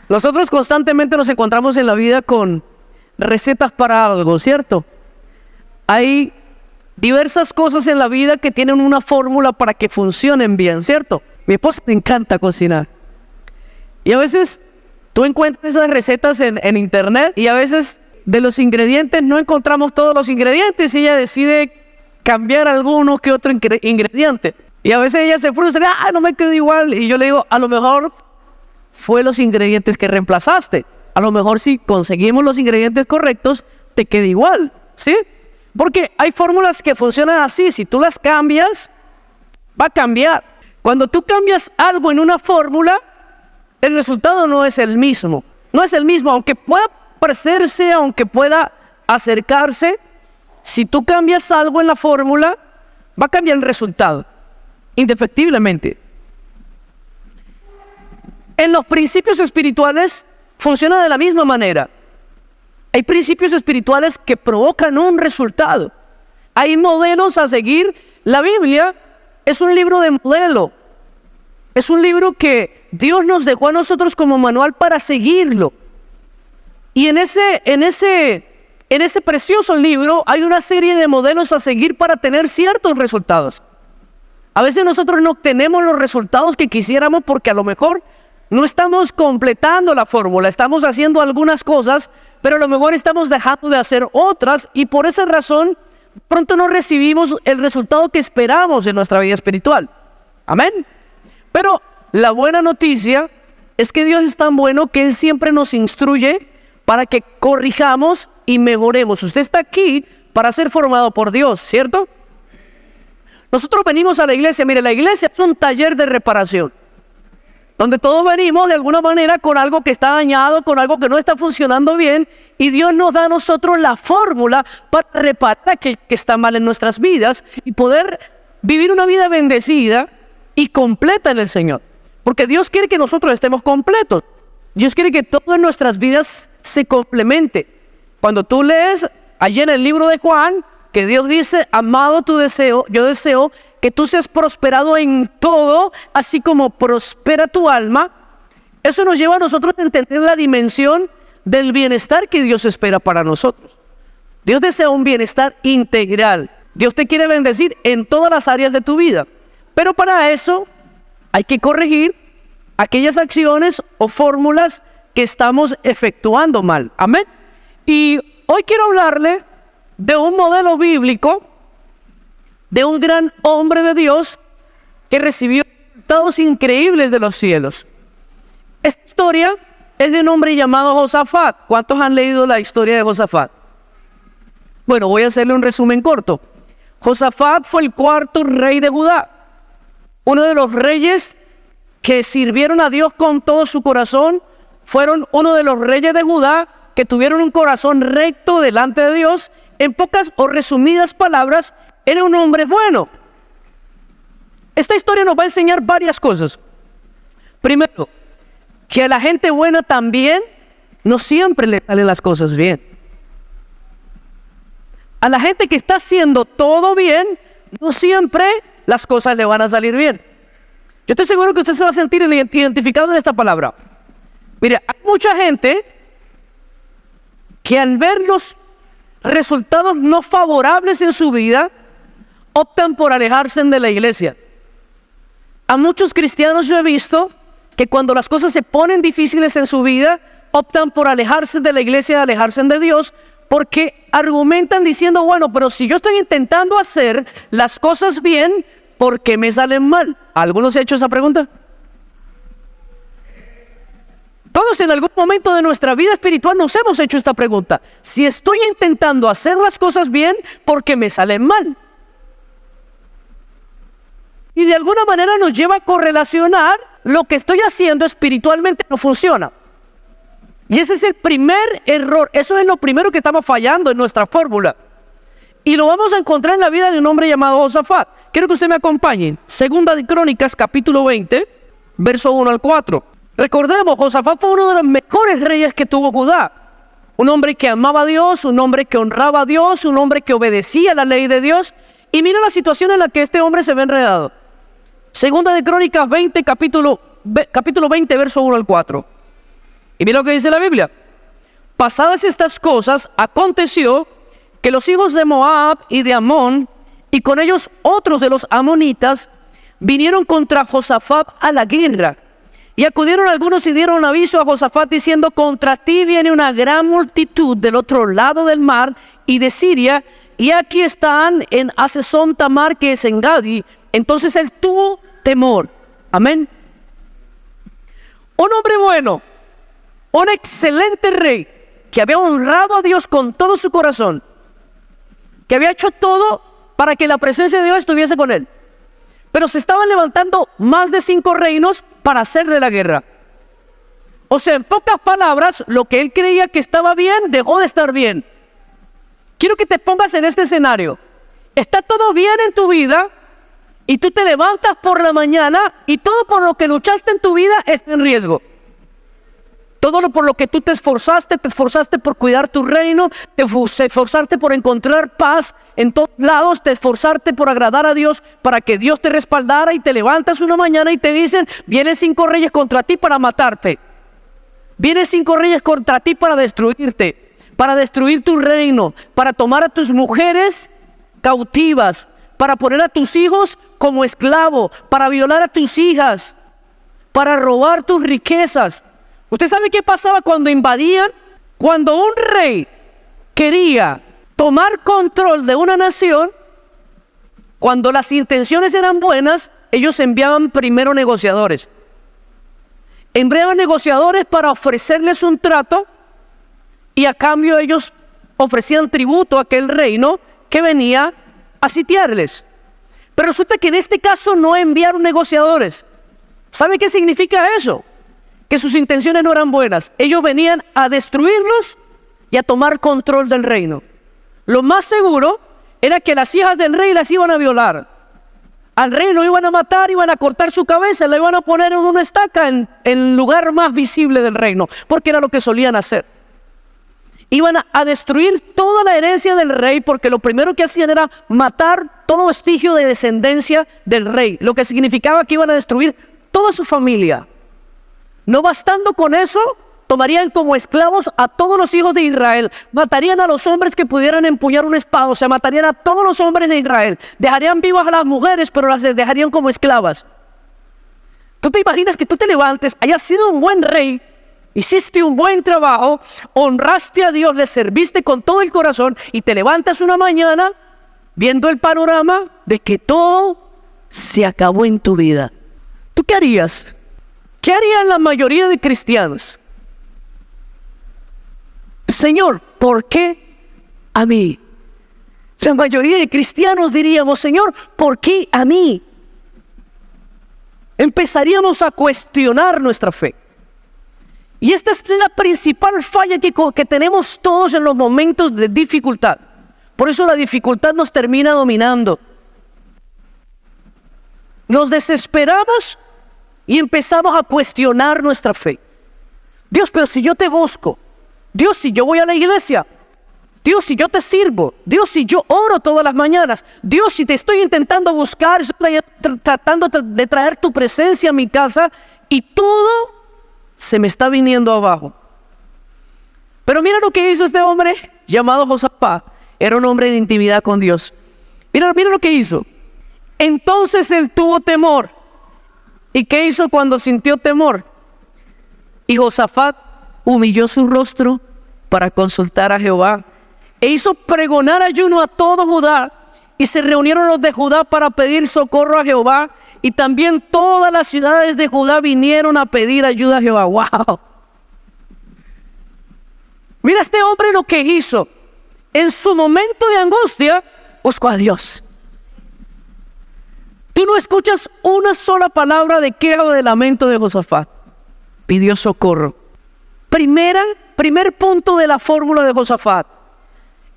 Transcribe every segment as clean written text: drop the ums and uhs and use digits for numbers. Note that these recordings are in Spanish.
Nosotros constantemente nos encontramos en la vida con recetas para algo, ¿cierto? Hay diversas cosas en la vida que tienen una fórmula para que funcionen bien, ¿cierto? Mi esposa le encanta cocinar. Y a veces tú encuentras esas recetas en internet y a veces de los ingredientes no encontramos todos los ingredientes y ella decide cambiar alguno que otro ingrediente. Y a veces ella se frustra, no me quedó igual. Y yo le digo, a lo mejor fue los ingredientes que reemplazaste. A lo mejor si conseguimos los ingredientes correctos, te queda igual, ¿sí? Porque hay fórmulas que funcionan así. Si tú las cambias, va a cambiar. Cuando tú cambias algo en una fórmula, el resultado no es el mismo. No es el mismo, aunque pueda parecerse, aunque pueda acercarse. Si tú cambias algo en la fórmula, va a cambiar el resultado, indefectiblemente. En los principios espirituales funciona de la misma manera. Hay principios espirituales que provocan un resultado. Hay modelos a seguir. La Biblia es un libro de modelo. Es un libro que Dios nos dejó a nosotros como manual para seguirlo. Y en ese precioso libro hay una serie de modelos a seguir para tener ciertos resultados. A veces nosotros no obtenemos los resultados que quisiéramos porque a lo mejor no estamos completando la fórmula, estamos haciendo algunas cosas, pero a lo mejor estamos dejando de hacer otras y por esa razón pronto no recibimos el resultado que esperamos en nuestra vida espiritual. Amén. Pero la buena noticia es que Dios es tan bueno que Él siempre nos instruye para que corrijamos y mejoremos. Usted está aquí para ser formado por Dios, ¿cierto? Nosotros venimos a la iglesia. Mire, la iglesia es un taller de reparación, donde todos venimos de alguna manera con algo que está dañado, con algo que no está funcionando bien, y Dios nos da a nosotros la fórmula para reparar aquello que está mal en nuestras vidas y poder vivir una vida bendecida y completa en el Señor. Porque Dios quiere que nosotros estemos completos. Dios quiere que todo en nuestras vidas se complemente. Cuando tú lees allí en el libro de Juan, que Dios dice, amado, yo deseo que tú seas prosperado en todo, así como prospera tu alma. Eso nos lleva a nosotros a entender la dimensión del bienestar que Dios espera para nosotros. Dios desea un bienestar integral. Dios te quiere bendecir en todas las áreas de tu vida. Pero para eso hay que corregir aquellas acciones o fórmulas que estamos efectuando mal. Amén. Y hoy quiero hablarle de un modelo bíblico, de un gran hombre de Dios que recibió resultados increíbles de los cielos. Esta historia es de un hombre llamado Josafat. ¿Cuántos han leído la historia de Josafat? Bueno, voy a hacerle un resumen corto. Josafat fue el cuarto rey de Judá, uno de los reyes que sirvieron a Dios con todo su corazón. Fueron uno de los reyes de Judá que tuvieron un corazón recto delante de Dios. En pocas o resumidas palabras, era un hombre bueno. Esta historia nos va a enseñar varias cosas. Primero, que a la gente buena también no siempre le salen las cosas bien. A la gente que está haciendo todo bien, no siempre las cosas le van a salir bien. Yo estoy seguro que usted se va a sentir identificado en esta palabra. Mire, hay mucha gente que al ver los resultados no favorables en su vida, optan por alejarse de la iglesia. A muchos cristianos yo he visto que cuando las cosas se ponen difíciles en su vida, optan por alejarse de la iglesia, alejarse de Dios, porque argumentan diciendo, bueno, pero si yo estoy intentando hacer las cosas bien, ¿por qué me salen mal? ¿Alguno se ha hecho esa pregunta? Todos en algún momento de nuestra vida espiritual nos hemos hecho esta pregunta. Si estoy intentando hacer las cosas bien, ¿por qué me salen mal? Y de alguna manera nos lleva a correlacionar lo que estoy haciendo espiritualmente no funciona. Y ese es el primer error. Eso es lo primero que estamos fallando en nuestra fórmula. Y lo vamos a encontrar en la vida de un hombre llamado Josafat. Quiero que usted me acompañe. Segunda de Crónicas, capítulo 20, verso 1 al 4. Recordemos, Josafat fue uno de los mejores reyes que tuvo Judá. Un hombre que amaba a Dios, un hombre que honraba a Dios, un hombre que obedecía la ley de Dios. Y mira la situación en la que este hombre se ve enredado. Segunda de Crónicas 20, capítulo 20, verso 1 al 4. Y mira lo que dice la Biblia. Pasadas estas cosas, aconteció que los hijos de Moab y de Amón, y con ellos otros de los amonitas, vinieron contra Josafat a la guerra. Y acudieron algunos y dieron aviso a Josafat diciendo: contra ti viene una gran multitud del otro lado del mar y de Siria, y aquí están en Hazezón Tamar, que es en Gadi. Entonces él tuvo temor. Amén. Un hombre bueno, un excelente rey, que había honrado a Dios con todo su corazón, que había hecho todo para que la presencia de Dios estuviese con él. Pero se estaban levantando más de 5 reinos para hacerle la guerra. O sea, en pocas palabras, lo que él creía que estaba bien, dejó de estar bien. Quiero que te pongas en este escenario. Está todo bien en tu vida y tú te levantas por la mañana y todo por lo que luchaste en tu vida está en riesgo. Todo por lo que tú te esforzaste por cuidar tu reino, te esforzaste por encontrar paz en todos lados, te esforzaste por agradar a Dios para que Dios te respaldara, y te levantas una mañana y te dicen: vienen 5 reyes contra ti para matarte. Vienen 5 reyes contra ti para destruirte, para destruir tu reino, para tomar a tus mujeres cautivas, para poner a tus hijos como esclavo, para violar a tus hijas, para robar tus riquezas. ¿Usted sabe qué pasaba cuando invadían? Cuando un rey quería tomar control de una nación, cuando las intenciones eran buenas, ellos enviaban primero negociadores. Enviaban negociadores para ofrecerles un trato, y a cambio ellos ofrecían tributo a aquel reino que venía a sitiarles. Pero resulta que en este caso no enviaron negociadores. ¿Sabe qué significa eso? Que sus intenciones no eran buenas. Ellos venían a destruirlos y a tomar control del reino. Lo más seguro era que las hijas del rey las iban a violar. Al rey lo iban a matar, iban a cortar su cabeza, le iban a poner en una estaca en el lugar más visible del reino, porque era lo que solían hacer. Iban a destruir toda la herencia del rey, porque lo primero que hacían era matar todo vestigio de descendencia del rey, lo que significaba que iban a destruir toda su familia. No bastando con eso, tomarían como esclavos a todos los hijos de Israel, matarían a los hombres que pudieran empuñar una espada, o sea, matarían a todos los hombres de Israel, dejarían vivas a las mujeres, pero las dejarían como esclavas. ¿Tú te imaginas que tú te levantes, hayas sido un buen rey, hiciste un buen trabajo, honraste a Dios, le serviste con todo el corazón, y te levantas una mañana viendo el panorama de que todo se acabó en tu vida? ¿Tú qué harías? ¿Qué harían la mayoría de cristianos? Señor, ¿por qué a mí? La mayoría de cristianos diríamos: Señor, ¿por qué a mí? Empezaríamos a cuestionar nuestra fe. Y esta es la principal falla que tenemos todos en los momentos de dificultad. Por eso la dificultad nos termina dominando. Nos desesperamos y empezamos a cuestionar nuestra fe. Dios, pero si yo te busco, Dios, si yo voy a la iglesia, Dios, si yo te sirvo, Dios, si yo oro todas las mañanas, Dios, si te estoy intentando buscar, estoy tratando de traer tu presencia a mi casa, y todo se me está viniendo abajo. Pero mira lo que hizo este hombre llamado Josafat. Era un hombre de intimidad con Dios. Mira lo que hizo. Entonces él tuvo temor. ¿Y qué hizo cuando sintió temor? Y Josafat humilló su rostro para consultar a Jehová, e hizo pregonar ayuno a todo Judá, y se reunieron los de Judá para pedir socorro a Jehová, y también todas las ciudades de Judá vinieron a pedir ayuda a Jehová. ¡Wow! Mira este hombre lo que hizo. En su momento de angustia, buscó a Dios. Tú no escuchas una sola palabra de queja o de lamento de Josafat. Pidió socorro. Primer punto de la fórmula de Josafat: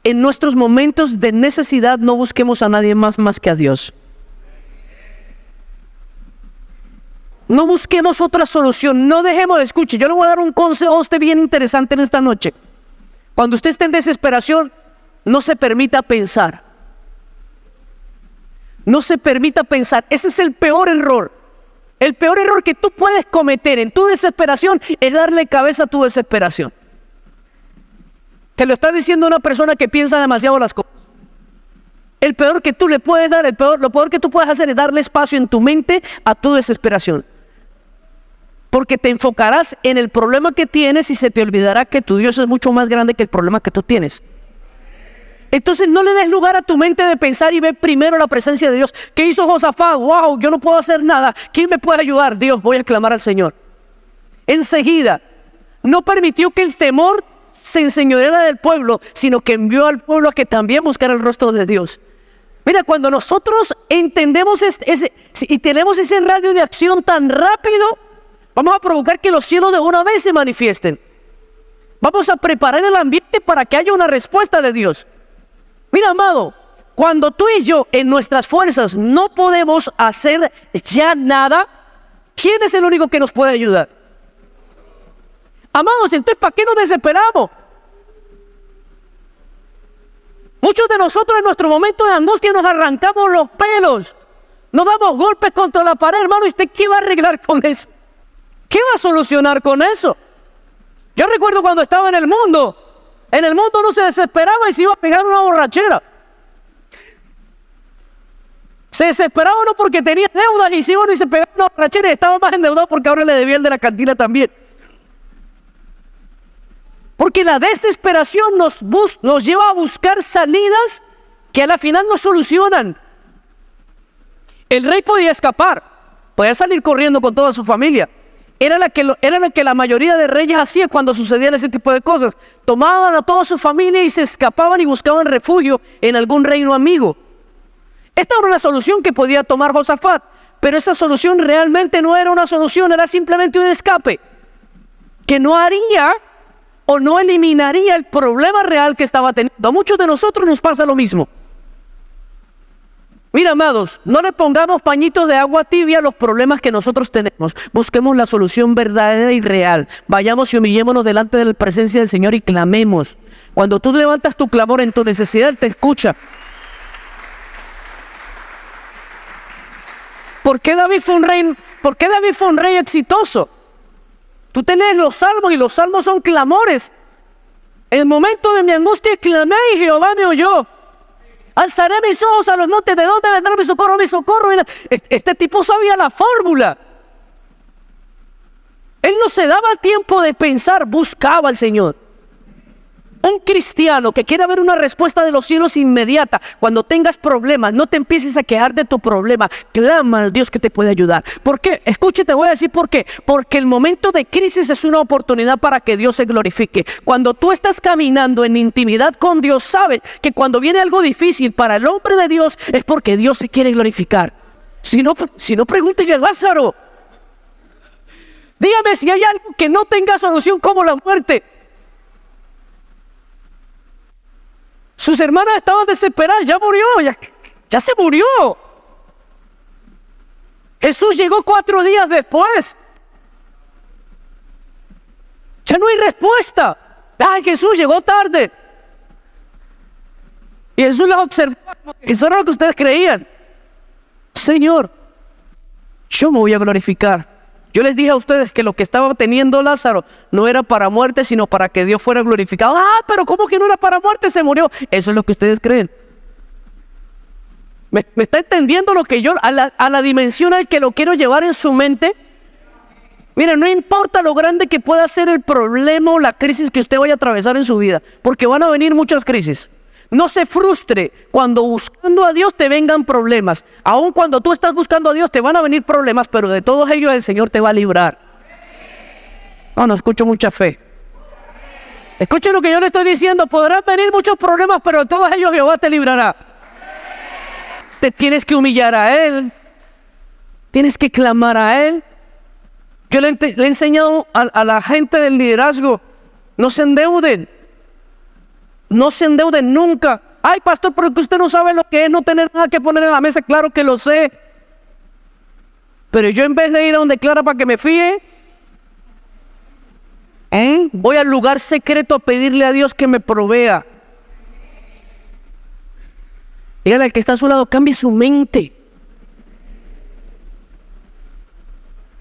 en nuestros momentos de necesidad no busquemos a nadie más que a Dios. No busquemos otra solución. No dejemos de escuchar. Yo le voy a dar un consejo a usted bien interesante en esta noche. Cuando usted esté en desesperación, no se permita pensar. No se permita pensar. Ese es el peor error. El peor error que tú puedes cometer en tu desesperación es darle cabeza a tu desesperación. Te lo está diciendo una persona que piensa demasiado las cosas. El peor que tú le puedes dar, lo peor que tú puedes hacer es darle espacio en tu mente a tu desesperación. Porque te enfocarás en el problema que tienes y se te olvidará que tu Dios es mucho más grande que el problema que tú tienes. Entonces no le des lugar a tu mente de pensar y ve primero la presencia de Dios. ¿Qué hizo Josafat? ¡Wow! Yo no puedo hacer nada. ¿Quién me puede ayudar? Dios, voy a clamar al Señor. Enseguida, no permitió que el temor se enseñoreara del pueblo, sino que envió al pueblo a que también buscara el rostro de Dios. Mira, cuando nosotros entendemos y tenemos ese radio de acción tan rápido, vamos a provocar que los cielos de una vez se manifiesten. Vamos a preparar el ambiente para que haya una respuesta de Dios. Mira, amado, cuando tú y yo en nuestras fuerzas no podemos hacer ya nada, ¿quién es el único que nos puede ayudar? Amados, entonces ¿para qué nos desesperamos? Muchos de nosotros en nuestro momento de angustia nos arrancamos los pelos, nos damos golpes contra la pared, hermano. ¿Y usted qué va a arreglar con eso? ¿Qué va a solucionar con eso? Yo recuerdo cuando estaba en el mundo uno se desesperaba y se iba a pegar una borrachera. Se desesperaba uno porque tenía deudas y se iba y se pegaba una borrachera y estaba más endeudado porque ahora le debía el de la cantina también. Porque la desesperación nos lleva a buscar salidas que a la final no solucionan. El rey podía escapar, podía salir corriendo con toda su familia. Era lo que la mayoría de reyes hacía cuando sucedían ese tipo de cosas. Tomaban a toda su familia y se escapaban y buscaban refugio en algún reino amigo. Esta era una solución que podía tomar Josafat, pero esa solución realmente no era una solución, era simplemente un escape que no haría o no eliminaría el problema real que estaba teniendo. A muchos de nosotros nos pasa lo mismo. Mira, amados, no le pongamos pañitos de agua tibia a los problemas que nosotros tenemos. Busquemos la solución verdadera y real. Vayamos y humillémonos delante de la presencia del Señor y clamemos. Cuando tú levantas tu clamor en tu necesidad, Él te escucha. ¿Por qué David fue un rey exitoso? Tú tenés los salmos y los salmos son clamores. En el momento de mi angustia clamé y Jehová me oyó. Alzaré mis ojos a los montes, ¿de dónde vendrá mi socorro? Mi socorro. Este tipo sabía la fórmula. Él no se daba tiempo de pensar, buscaba al Señor. Un cristiano que quiere ver una respuesta de los cielos inmediata, cuando tengas problemas, no te empieces a quejar de tu problema, clama al Dios que te puede ayudar. ¿Por qué? Escuche, te voy a decir por qué. Porque el momento de crisis es una oportunidad para que Dios se glorifique. Cuando tú estás caminando en intimidad con Dios, sabes que cuando viene algo difícil para el hombre de Dios es porque Dios se quiere glorificar. Si no pregúntele a Lázaro. Dígame si hay algo que no tenga solución como la muerte. Sus hermanas estaban desesperadas, ya murió, ya se murió. Jesús llegó 4 días después. Ya no hay respuesta. Ay, Jesús llegó tarde. Y Jesús las observó. Eso era lo que ustedes creían. Señor, yo me voy a glorificar. Yo les dije a ustedes que lo que estaba teniendo Lázaro no era para muerte, sino para que Dios fuera glorificado. Ah, pero ¿cómo que no era para muerte? Se murió. Eso es lo que ustedes creen. ¿Me está entendiendo lo que yo, a la dimensión al que lo quiero llevar en su mente? Mira, no importa lo grande que pueda ser el problema o la crisis que usted vaya a atravesar en su vida, porque van a venir muchas crisis. No se frustre cuando buscando a Dios te vengan problemas. Aun cuando tú estás buscando a Dios te van a venir problemas, pero de todos ellos el Señor te va a librar. No escucho mucha fe. Escuche lo que yo le estoy diciendo. Podrán venir muchos problemas, pero de todos ellos Jehová te librará. Te tienes que humillar a Él. Tienes que clamar a Él. Yo le he enseñado a la gente del liderazgo, no se endeuden. No se endeuden nunca. Ay, pastor, pero que usted no sabe lo que es no tener nada que poner en la mesa. Claro que lo sé. Pero yo en vez de ir a donde Clara para que me fíe, voy al lugar secreto a pedirle a Dios que me provea. Dígale al que está a su lado, cambie su mente.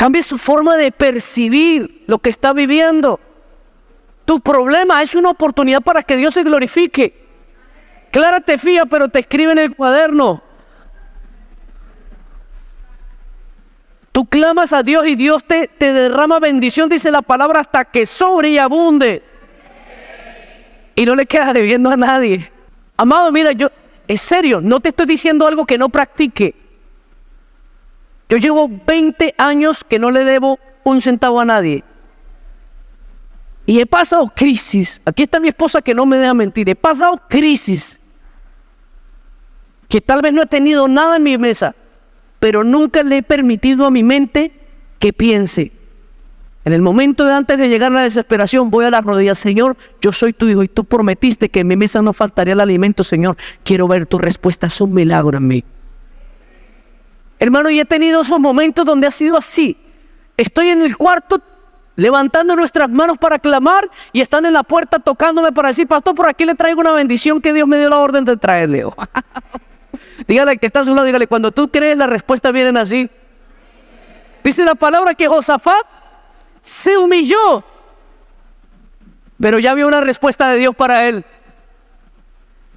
Cambie su forma de percibir lo que está viviendo. Tu problema es una oportunidad para que Dios se glorifique. Clara te fía, pero te escribe en el cuaderno. Tú clamas a Dios y Dios te derrama bendición, dice la palabra, hasta que sobre y abunde. Y no le quedas debiendo a nadie. Amado, mira, en serio, no te estoy diciendo algo que no practique. Yo llevo 20 años que no le debo un centavo a nadie. Y he pasado crisis. Aquí está mi esposa que no me deja mentir. He pasado crisis. Que tal vez no he tenido nada en mi mesa, pero nunca le he permitido a mi mente que piense. En el momento de antes de llegar a la desesperación, voy a las rodillas. Señor, yo soy tu hijo y tú prometiste que en mi mesa no faltaría el alimento. Señor, quiero ver tu respuesta. Es un milagro en mí. Hermano, y he tenido esos momentos donde ha sido así. Estoy en el cuarto levantando nuestras manos para clamar y están en la puerta tocándome para decir, pastor, por aquí le traigo una bendición que Dios me dio la orden de traerle. Dígale al que está a su lado, dígale, cuando tú crees las respuestas vienen así. Dice la palabra que Josafat se humilló, pero ya vio una respuesta de Dios para él.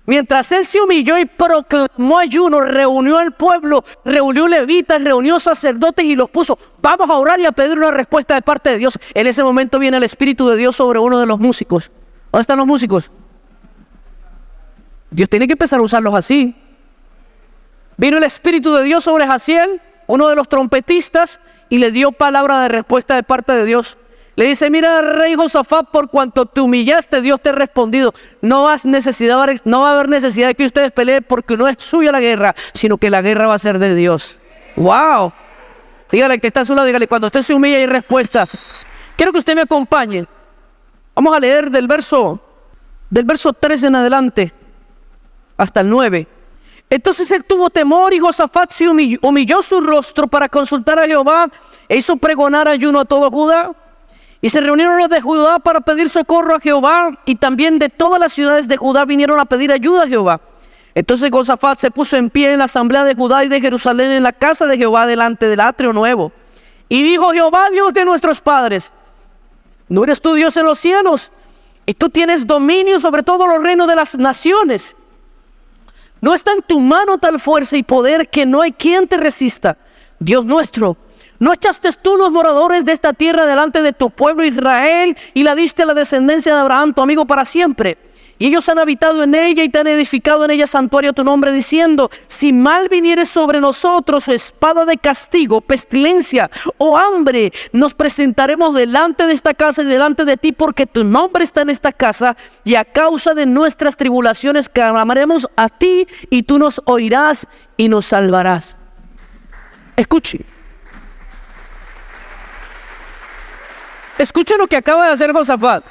Mientras él se humilló y proclamó ayuno, reunió al pueblo, reunió levitas, reunió sacerdotes y los puso, vamos a orar y a pedir una respuesta de parte de Dios. En ese momento viene el Espíritu de Dios sobre uno de los músicos. ¿Dónde están los músicos? Dios tiene que empezar a usarlos así. Vino el Espíritu de Dios sobre Jaciel, uno de los trompetistas, y le dio palabra de respuesta de parte de Dios. Le dice, mira, rey Josafat, por cuanto te humillaste, Dios te ha respondido. No va a haber necesidad de que ustedes peleen porque no es suya la guerra, sino que la guerra va a ser de Dios. ¡Wow! Dígale que está a su lado, dígale, cuando usted se humilla hay respuesta. Quiero que usted me acompañe. Vamos a leer del verso 3 en adelante hasta el 9. Entonces él tuvo temor y Josafat se humilló su rostro para consultar a Jehová e hizo pregonar ayuno a todo Judá. Y se reunieron los de Judá para pedir socorro a Jehová, y también de todas las ciudades de Judá vinieron a pedir ayuda a Jehová. Entonces Josafat se puso en pie en la asamblea de Judá y de Jerusalén en la casa de Jehová delante del atrio nuevo. Y dijo, Jehová, Dios de nuestros padres, ¿no eres tú Dios en los cielos? Y tú tienes dominio sobre todos los reinos de las naciones. ¿No está en tu mano tal fuerza y poder que no hay quien te resista? Dios nuestro, ¿no echaste tú los moradores de esta tierra delante de tu pueblo Israel y la diste a la descendencia de Abraham, tu amigo, para siempre? Y ellos han habitado en ella y te han edificado en ella santuario a tu nombre, diciendo, si mal viniere sobre nosotros espada de castigo, pestilencia o hambre, nos presentaremos delante de esta casa y delante de ti, porque tu nombre está en esta casa, y a causa de nuestras tribulaciones clamaremos a ti, y tú nos oirás y nos salvarás. Escuche. Escuche lo que acaba de hacer Josafat.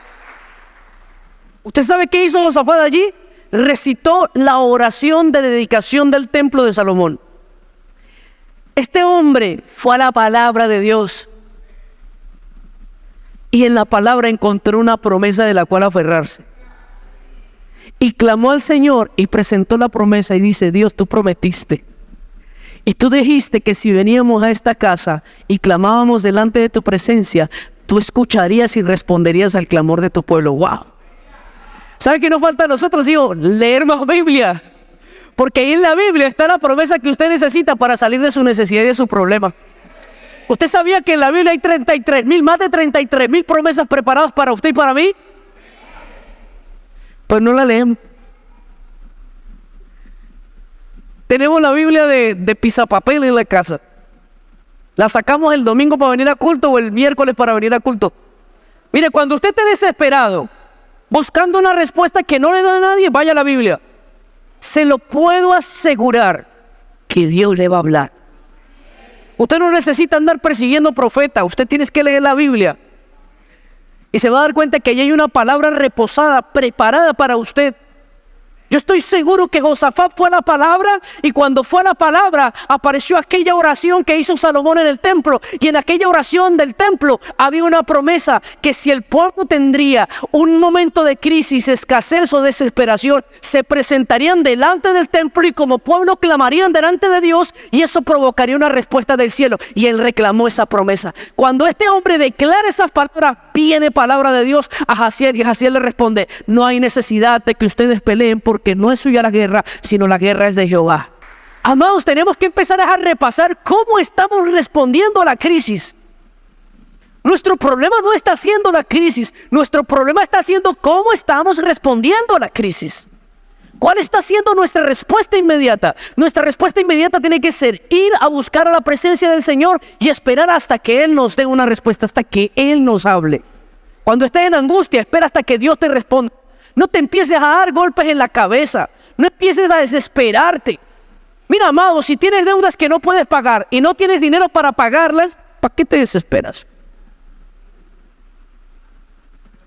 ¿Usted sabe qué hizo Josafat allí? Recitó la oración de dedicación del templo de Salomón. Este hombre fue a la palabra de Dios y en la palabra encontró una promesa de la cual aferrarse. Y clamó al Señor y presentó la promesa y dice, Dios, tú prometiste. Y tú dijiste que si veníamos a esta casa y clamábamos delante de tu presencia, tú escucharías y responderías al clamor de tu pueblo. ¡Wow! ¿Sabe qué nos falta a nosotros, hijo? Leer más Biblia. Porque ahí en la Biblia está la promesa que usted necesita para salir de su necesidad y de su problema. ¿Usted sabía que en la Biblia hay más de 33,000 promesas preparadas para usted y para mí? Pues no la leemos. Tenemos la Biblia de pisapapel en la casa. La sacamos el domingo para venir a culto o el miércoles para venir a culto. Mire, cuando usted esté desesperado, buscando una respuesta que no le da a nadie, vaya a la Biblia. Se lo puedo asegurar que Dios le va a hablar. Usted no necesita andar persiguiendo profetas, usted tiene que leer la Biblia. Y se va a dar cuenta que allí hay una palabra reposada, preparada para usted. Yo estoy seguro que Josafat fue a la palabra, y cuando fue a la palabra apareció aquella oración que hizo Salomón en el templo, y en aquella oración del templo había una promesa que si el pueblo tendría un momento de crisis, escasez o desesperación, se presentarían delante del templo y como pueblo clamarían delante de Dios, y eso provocaría una respuesta del cielo. Y él reclamó esa promesa. Cuando este hombre declara esas palabras, viene palabra de Dios a Jaziel, y Jaziel le responde: no hay necesidad de que ustedes peleen, porque no es suya la guerra, sino la guerra es de Jehová. Amados, tenemos que empezar a repasar cómo estamos respondiendo a la crisis. Nuestro problema no está siendo la crisis, nuestro problema está siendo cómo estamos respondiendo a la crisis. ¿Cuál está siendo nuestra respuesta inmediata? Nuestra respuesta inmediata tiene que ser ir a buscar a la presencia del Señor y esperar hasta que Él nos dé una respuesta, hasta que Él nos hable. Cuando estés en angustia, espera hasta que Dios te responda. No te empieces a dar golpes en la cabeza. No empieces a desesperarte. Mira, amado, si tienes deudas que no puedes pagar y no tienes dinero para pagarlas, ¿para qué te desesperas?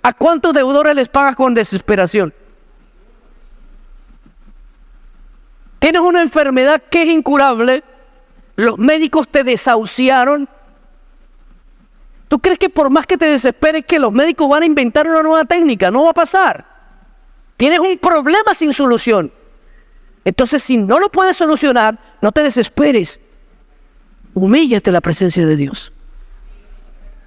¿A cuántos deudores les pagas con desesperación? Tienes una enfermedad que es incurable, los médicos te desahuciaron. ¿Tú crees que por más que te desesperes que los médicos van a inventar una nueva técnica? No va a pasar. Tienes un problema sin solución. Entonces, si no lo puedes solucionar, no te desesperes. Humíllate en la presencia de Dios.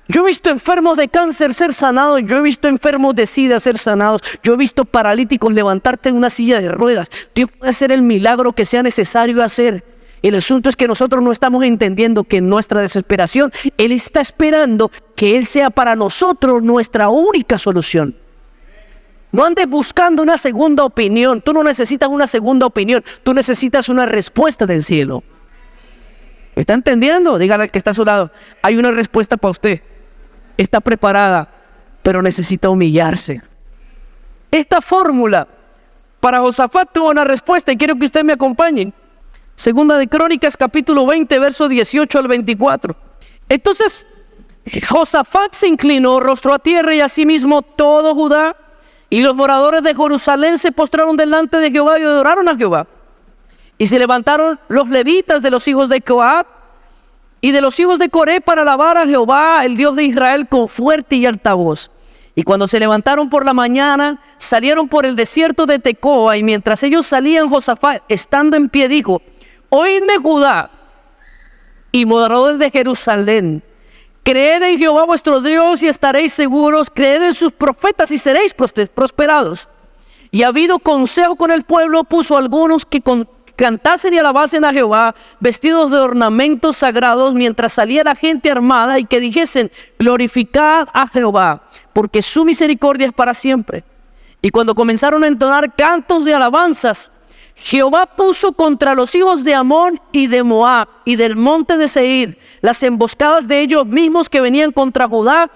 Yo he visto enfermos de cáncer ser sanados, yo he visto enfermos de SIDA ser sanados, yo he visto paralíticos levantarte en una silla de ruedas. Dios puede hacer el milagro que sea necesario hacer. El asunto es que nosotros no estamos entendiendo que en nuestra desesperación Él está esperando que Él sea para nosotros nuestra única solución. No andes buscando una segunda opinión. Tú no necesitas una segunda opinión, tú necesitas una respuesta del cielo. ¿Está entendiendo? Dígale al que está a su lado: hay una respuesta para usted. Está preparada, pero necesita humillarse. Esta fórmula para Josafat tuvo una respuesta, y quiero que usted me acompañe. Segunda de Crónicas, capítulo 20, verso 18 al 24. Entonces Josafat se inclinó, rostro a tierra, y asimismo todo Judá y los moradores de Jerusalén se postraron delante de Jehová y adoraron a Jehová. Y se levantaron los levitas de los hijos de Coat y de los hijos de Coré para alabar a Jehová, el Dios de Israel, con fuerte y alta voz. Y cuando se levantaron por la mañana, salieron por el desierto de Tecoa, y mientras ellos salían, Josafat, estando en pie, dijo: oídme, Judá y moradores de Jerusalén, creed en Jehová vuestro Dios y estaréis seguros, creed en sus profetas y seréis prosperados. Y habido consejo con el pueblo, puso algunos que cantasen y alabasen a Jehová, vestidos de ornamentos sagrados, mientras salía la gente armada, y que dijesen: glorificad a Jehová, porque su misericordia es para siempre. Y cuando comenzaron a entonar cantos de alabanzas, Jehová puso contra los hijos de Amón y de Moab y del monte de Seir las emboscadas de ellos mismos que venían contra Judá,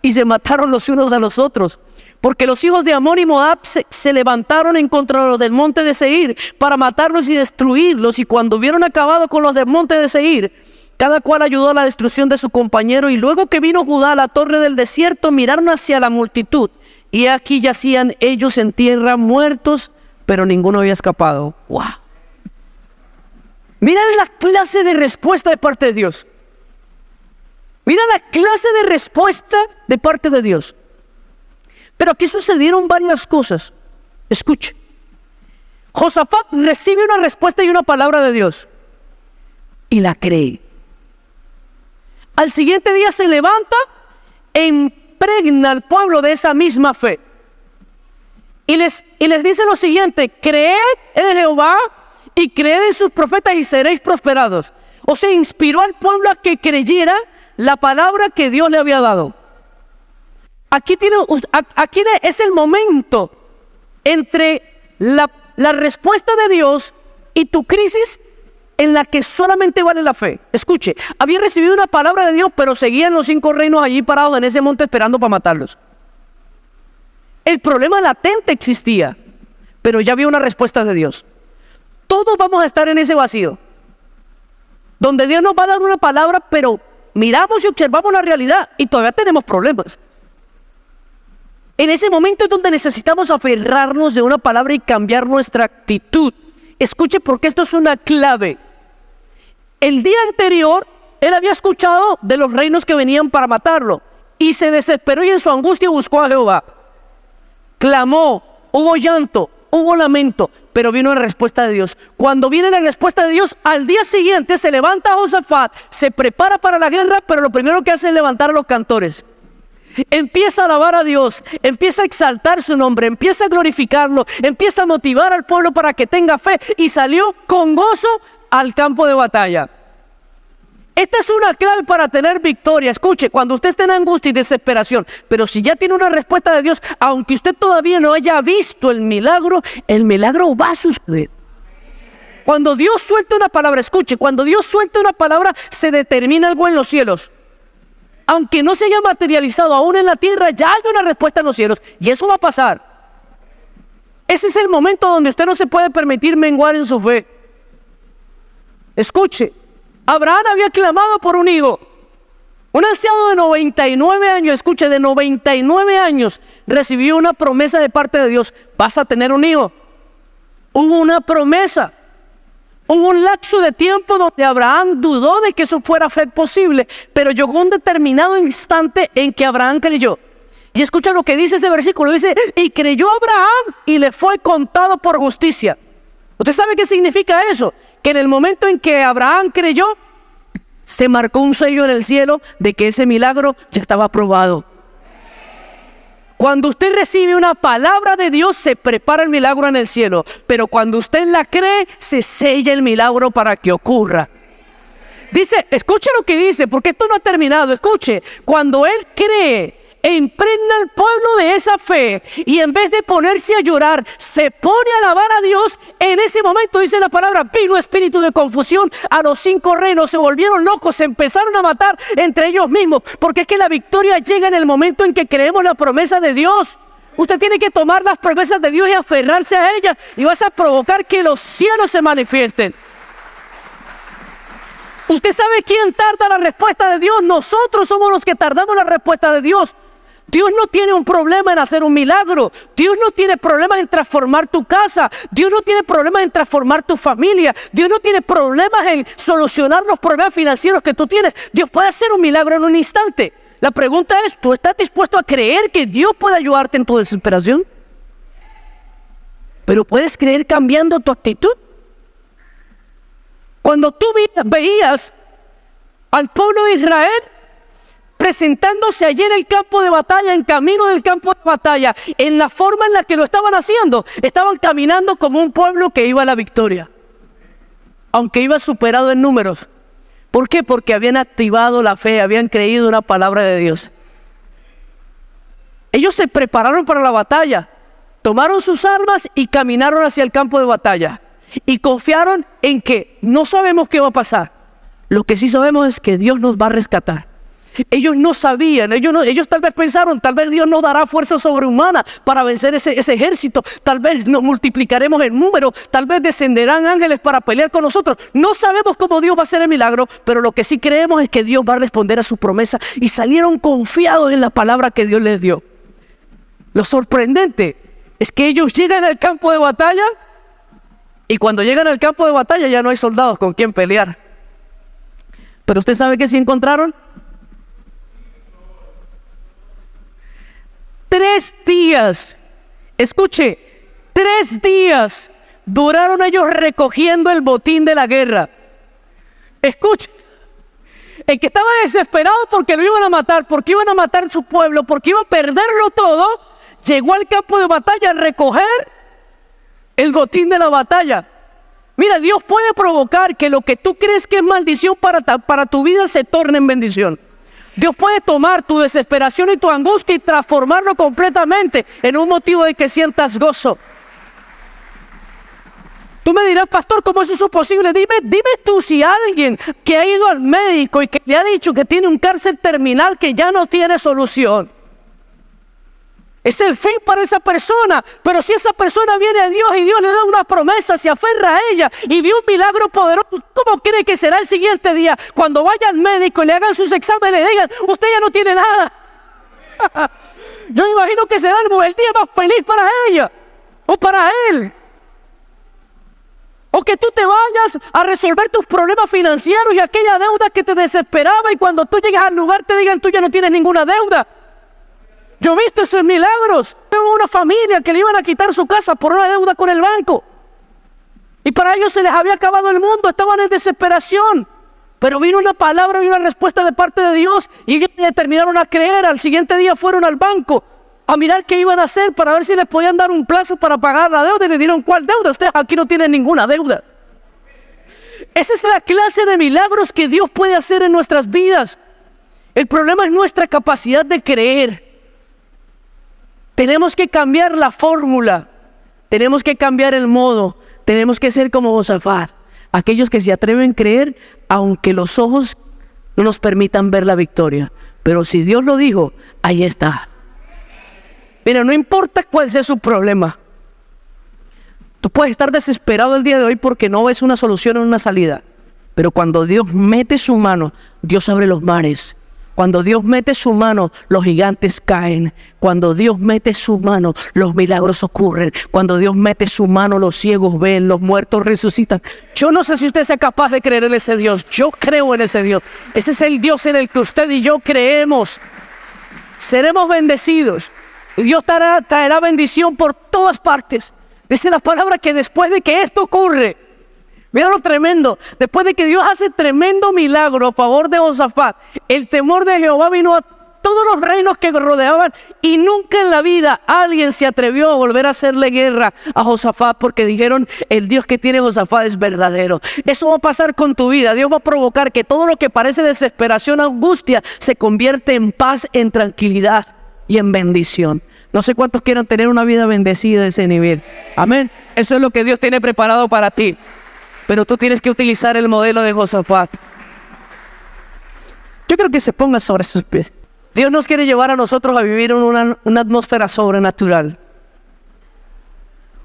y se mataron los unos a los otros. Porque los hijos de Amón y Moab se levantaron en contra de los del monte de Seir para matarlos y destruirlos. Y cuando hubieron acabado con los del monte de Seir, cada cual ayudó a la destrucción de su compañero. Y luego que vino Judá a la torre del desierto, miraron hacia la multitud, y aquí yacían ellos en tierra muertos, pero ninguno había escapado. ¡Wow! Mira la clase de respuesta de parte de Dios. Mira la clase de respuesta de parte de Dios. Pero aquí sucedieron varias cosas. Escuche. Josafat recibe una respuesta y una palabra de Dios, y la cree. Al siguiente día se levanta e impregna al pueblo de esa misma fe. Y les dice lo siguiente: creed en Jehová y creed en sus profetas y seréis prosperados. O sea, inspiró al pueblo a que creyera la palabra que Dios le había dado. Aquí es el momento entre la respuesta de Dios y tu crisis, en la que solamente vale la fe. Escuche, había recibido una palabra de Dios, pero seguían los 5 reinos allí parados en ese monte esperando para matarlos. El problema latente existía, pero ya había una respuesta de Dios. Todos vamos a estar en ese vacío, donde Dios nos va a dar una palabra, pero miramos y observamos la realidad y todavía tenemos problemas. En ese momento es donde necesitamos aferrarnos de una palabra y cambiar nuestra actitud. Escuche, porque esto es una clave. El día anterior, él había escuchado de los reinos que venían para matarlo y se desesperó y en su angustia buscó a Jehová. Clamó, hubo llanto, hubo lamento, pero vino la respuesta de Dios. Cuando viene la respuesta de Dios, al día siguiente se levanta Josafat, se prepara para la guerra, pero lo primero que hace es levantar a los cantores. Empieza a alabar a Dios, empieza a exaltar su nombre, empieza a glorificarlo, empieza a motivar al pueblo para que tenga fe y salió con gozo al campo de batalla. Esta es una clave para tener victoria. Escuche, cuando usted esté en angustia y desesperación, pero si ya tiene una respuesta de Dios, aunque usted todavía no haya visto el milagro va a suceder. Cuando Dios suelta una palabra, escuche, cuando Dios suelta una palabra, se determina algo en los cielos. Aunque no se haya materializado aún en la tierra, ya hay una respuesta en los cielos. Y eso va a pasar. Ese es el momento donde usted no se puede permitir menguar en su fe. Escuche, Abraham había clamado por un hijo. Un anciano de 99 años, escuche, de 99 años, recibió una promesa de parte de Dios. Vas a tener un hijo. Hubo una promesa. Hubo un lapso de tiempo donde Abraham dudó de que eso fuera fe posible, pero llegó un determinado instante en que Abraham creyó. Y escucha lo que dice ese versículo, dice, y creyó Abraham y le fue contado por justicia. ¿Usted sabe qué significa eso? Que en el momento en que Abraham creyó, se marcó un sello en el cielo de que ese milagro ya estaba aprobado. Cuando usted recibe una palabra de Dios, se prepara el milagro en el cielo. Pero cuando usted la cree, se sella el milagro para que ocurra. Dice, escuche lo que dice, porque esto no ha terminado. Escuche, cuando él cree, impregna al pueblo de esa fe y en vez de ponerse a llorar, se pone a alabar a Dios. En ese momento, dice la palabra, vino espíritu de confusión a los 5 reinos, se volvieron locos, se empezaron a matar entre ellos mismos, porque es que la victoria llega en el momento en que creemos la promesa de Dios. Usted tiene que tomar las promesas de Dios y aferrarse a ellas, y vas a provocar que los cielos se manifiesten. ¿Usted sabe quién tarda la respuesta de Dios? Nosotros somos los que tardamos la respuesta de Dios. Dios no tiene un problema en hacer un milagro. Dios no tiene problemas en transformar tu casa. Dios no tiene problemas en transformar tu familia. Dios no tiene problemas en solucionar los problemas financieros que tú tienes. Dios puede hacer un milagro en un instante. La pregunta es, ¿tú estás dispuesto a creer que Dios puede ayudarte en tu desesperación? Pero puedes creer cambiando tu actitud. Cuando tú veías al pueblo de Israel presentándose allí en el campo de batalla, en camino del campo de batalla, en la forma en la que lo estaban haciendo, estaban caminando como un pueblo que iba a la victoria, aunque iba superado en números. ¿Por qué? Porque habían activado la fe, habían creído en la palabra de Dios. Ellos se prepararon para la batalla, tomaron sus armas y caminaron hacia el campo de batalla, y confiaron en que no sabemos qué va a pasar. Lo que sí sabemos es que Dios nos va a rescatar. Ellos no sabían, ellos tal vez pensaron, tal vez Dios nos dará fuerza sobrehumana para vencer ese ejército, tal vez nos multiplicaremos en número, tal vez descenderán ángeles para pelear con nosotros. No sabemos cómo Dios va a hacer el milagro, pero lo que sí creemos es que Dios va a responder a su promesa, y salieron confiados en la palabra que Dios les dio. Lo sorprendente es que ellos llegan al campo de batalla, y cuando llegan al campo de batalla ya no hay soldados con quien pelear. Pero usted sabe que sí encontraron 3 días, escuche, 3 días duraron ellos recogiendo el botín de la guerra. Escuche, el que estaba desesperado porque lo iban a matar, porque iban a matar su pueblo, porque iba a perderlo todo, llegó al campo de batalla a recoger el botín de la batalla. Mira, Dios puede provocar que lo que tú crees que es maldición para tu vida se torne en bendición. Dios puede tomar tu desesperación y tu angustia y transformarlo completamente en un motivo de que sientas gozo. Tú me dirás, pastor, ¿cómo es eso posible? Dime tú si alguien que ha ido al médico y que le ha dicho que tiene un cáncer terminal que ya no tiene solución. Es el fin para esa persona, pero si esa persona viene a Dios y Dios le da una promesa, se aferra a ella y vio un milagro poderoso, ¿cómo cree que será el siguiente día? Cuando vaya al médico y le hagan sus exámenes y le digan, usted ya no tiene nada. Yo me imagino que será el día más feliz para ella o para él. O que tú te vayas a resolver tus problemas financieros y aquella deuda que te desesperaba, y cuando tú llegas al lugar te digan: tú ya no tienes ninguna deuda. Yo he visto esos milagros. Hubo una familia que le iban a quitar su casa por una deuda con el banco. Y para ellos se les había acabado el mundo, estaban en desesperación. Pero vino una palabra y una respuesta de parte de Dios, y ellos determinaron a creer. Al siguiente día fueron al banco a mirar qué iban a hacer para ver si les podían dar un plazo para pagar la deuda, y le dieron: ¿cuál deuda? Ustedes aquí no tienen ninguna deuda. Esa es la clase de milagros que Dios puede hacer en nuestras vidas. El problema es nuestra capacidad de creer. Tenemos que cambiar la fórmula, tenemos que cambiar el modo, tenemos que ser como Josafat, aquellos que se atreven a creer aunque los ojos no nos permitan ver la victoria. Pero si Dios lo dijo, ahí está. Mira, no importa cuál sea su problema. Tú puedes estar desesperado el día de hoy porque no ves una solución o una salida. Pero cuando Dios mete su mano, Dios abre los mares. Cuando Dios mete su mano, los gigantes caen. Cuando Dios mete su mano, los milagros ocurren. Cuando Dios mete su mano, los ciegos ven, los muertos resucitan. Yo no sé si usted sea capaz de creer en ese Dios. Yo creo en ese Dios. Ese es el Dios en el que usted y yo creemos. Seremos bendecidos. Dios traerá bendición por todas partes. Dice la palabra que después de que esto ocurre, mira lo tremendo, después de que Dios hace tremendo milagro a favor de Josafat, el temor de Jehová vino a todos los reinos que rodeaban, y nunca en la vida alguien se atrevió a volver a hacerle guerra a Josafat, porque dijeron: el Dios que tiene Josafat es verdadero. Eso va a pasar con tu vida. Dios va a provocar que todo lo que parece desesperación, angustia, se convierte en paz, en tranquilidad y en bendición. No sé cuántos quieran tener una vida bendecida de ese nivel. Amén. Eso es lo que Dios tiene preparado para ti. Pero tú tienes que utilizar el modelo de Josafat. Yo creo que se ponga sobre sus pies. Dios nos quiere llevar a nosotros a vivir en una atmósfera sobrenatural.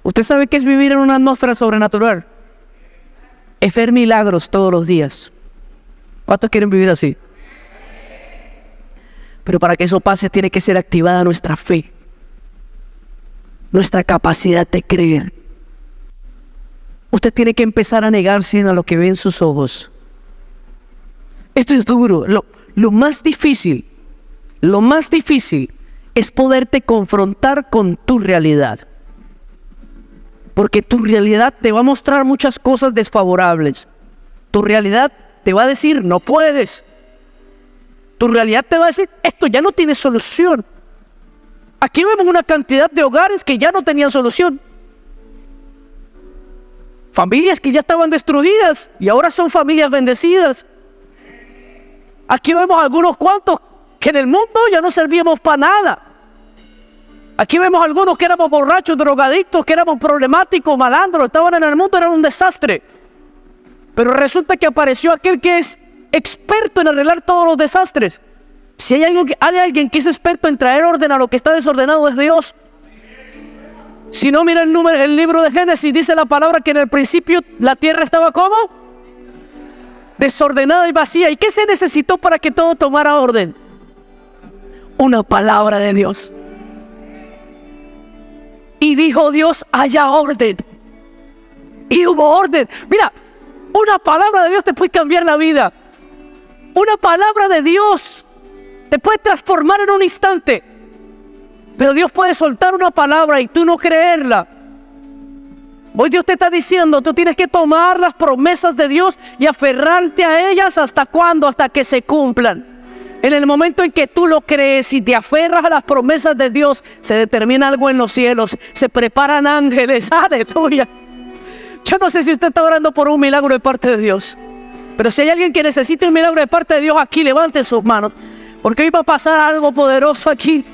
¿Usted sabe qué es vivir en una atmósfera sobrenatural? Es ver milagros todos los días. ¿Cuántos quieren vivir así? Pero para que eso pase tiene que ser activada nuestra fe, nuestra capacidad de creer. Usted tiene que empezar a negarse a lo que ve en sus ojos. Esto es duro. Lo más difícil es poderte confrontar con tu realidad. Porque tu realidad te va a mostrar muchas cosas desfavorables. Tu realidad te va a decir: no puedes. Tu realidad te va a decir: esto ya no tiene solución. Aquí vemos una cantidad de hogares que ya no tenían solución. Familias que ya estaban destruidas y ahora son familias bendecidas. Aquí vemos algunos cuantos que en el mundo ya no servíamos para nada. Aquí vemos algunos que éramos borrachos, drogadictos, que éramos problemáticos, malandros, estaban en el mundo, eran un desastre. Pero resulta que apareció aquel que es experto en arreglar todos los desastres. Si hay alguien que es experto en traer orden a lo que está desordenado, es Dios. Si no, mira el libro de Génesis, dice la palabra que en el principio la tierra estaba ¿cómo? Desordenada y vacía. ¿Y qué se necesitó para que todo tomara orden? Una palabra de Dios. Y dijo Dios: haya orden. Y hubo orden. Mira, una palabra de Dios te puede cambiar la vida. Una palabra de Dios te puede transformar en un instante. Pero Dios puede soltar una palabra y tú no creerla. Hoy Dios te está diciendo: tú tienes que tomar las promesas de Dios y aferrarte a ellas. ¿Hasta cuándo? Hasta que se cumplan. En el momento en que tú lo crees y te aferras a las promesas de Dios, se determina algo en los cielos. Se preparan ángeles. Aleluya. Yo no sé si usted está orando por un milagro de parte de Dios, pero si hay alguien que necesita un milagro de parte de Dios, aquí levante sus manos, porque hoy va a pasar algo poderoso aquí.